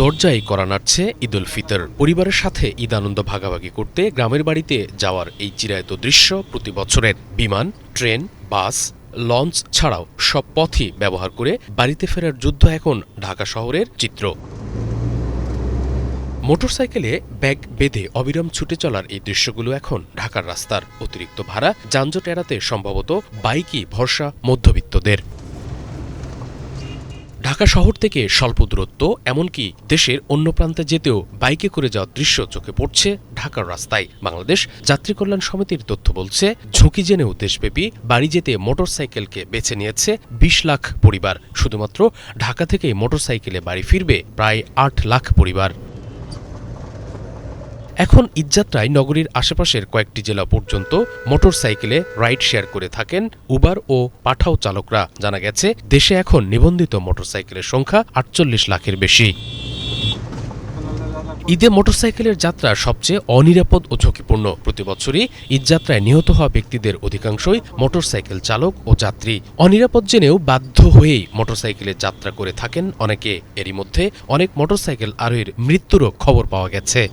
দরজায় করা নাড়ছে ঈদ উল ফিতর। পরিবারের সাথে ঈদ আনন্দ ভাগাভাগি করতে গ্রামের বাড়িতে যাওয়ার এই চিরায়ত দৃশ্য প্রতি বছরের। বিমান, ট্রেন, বাস, লঞ্চ ছাড়াও সব পথই ব্যবহার করে বাড়িতে ফেরার যুদ্ধ এখন ঢাকা শহরের চিত্র। মোটরসাইকেলে ব্যাগ বেঁধে অবিরাম ছুটে চলার এই দৃশ্যগুলো এখন ঢাকার রাস্তার। অতিরিক্ত ভাড়া, যানজট এড়াতে সম্ভবত বাইকই ভরসা মধ্যবিত্তদের। ঢাকা শহর থেকে স্বল্প দূরত্ব, এমনকি দেশের অন্য প্রান্তে যেতেও বাইকে করে যাওয়ার দৃশ্য চোখে পড়ছে ঢাকার রাস্তায়। বাংলাদেশ যাত্রী কল্যাণ সমিতির তথ্য বলছে, ঝুঁকি জেনেও দেশব্যাপী বাড়ি যেতে মোটরসাইকেলকে বেছে নিয়েছে ২০ লাখ পরিবার। শুধুমাত্র ঢাকা থেকেই মোটরসাইকেলে বাড়ি ফিরবে প্রায় ৮ লাখ পরিবার। এখন ঈদযাত্রায় নগরীর আশেপাশের কয়েকটি জেলা পর্যন্ত মোটরসাইকেলে রাইড শেয়ার করে থাকেন উবার ও পাঠাও চালকরা। জানা গেছে, দেশে এখন নিবন্ধিত মোটরসাইকেলের সংখ্যা ৪৮ লাখের বেশি। ঈদে মোটরসাইকেলের যাত্রা সবচেয়ে অনিরাপদ ও ঝুঁকিপূর্ণ। প্রতিবছরই ঈদযাত্রায় নিহত হওয়া ব্যক্তিদের অধিকাংশই মোটরসাইকেল চালক ও যাত্রী। অনিরাপদ জেনেও বাধ্য হয়েই মোটরসাইকেলে যাত্রা করে থাকেন অনেকে। এরই মধ্যে অনেক মোটরসাইকেল আরোহীর মৃত্যুরও খবর পাওয়া গেছে।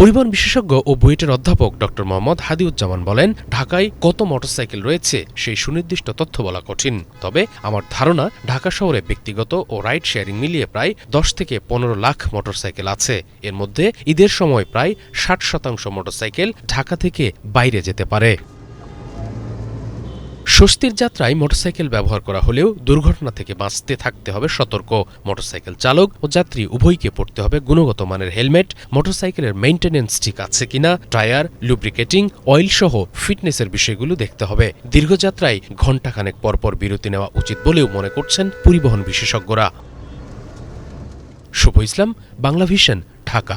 পরিবহন বিশেষজ্ঞ ও বুয়েটের অধ্যাপক ড মোহাম্মদ হাদিউজ্জামান বলেন, ঢাকায় কত মোটরসাইকেল রয়েছে সেই সুনির্দিষ্ট তথ্য বলা কঠিন। তবে আমার ধারণা, ঢাকা শহরে ব্যক্তিগত ও রাইড শেয়ারিং মিলিয়ে প্রায় ১০ থেকে ১৫ লাখ মোটরসাইকেল আছে। এর মধ্যে ঈদের সময় প্রায় ৬০% মোটরসাইকেল ঢাকা থেকে বাইরে যেতে পারে। স্বস্তির যাত্রায় মোটরসাইকেল ব্যবহার করা হলেও দুর্ঘটনা থেকে বাঁচতে থাকতে হবে সতর্ক। মোটরসাইকেল চালক ও যাত্রী উভয়কে পড়তে হবে গুণগত মানের হেলমেট। মোটরসাইকেলের মেইনটেনেন্স ঠিক আছে কিনা, টায়ার, লুব্রিকেটিং, অয়েল সহ ফিটনেসের বিষয়গুলো দেখতে হবে। দীর্ঘযাত্রায় ঘণ্টাখানেক পরপর বিরতি নেওয়া উচিত বলেও মনে করছেন পরিবহন বিশেষজ্ঞরা। শুভ ইসলাম, বাংলা ভিশন, ঢাকা।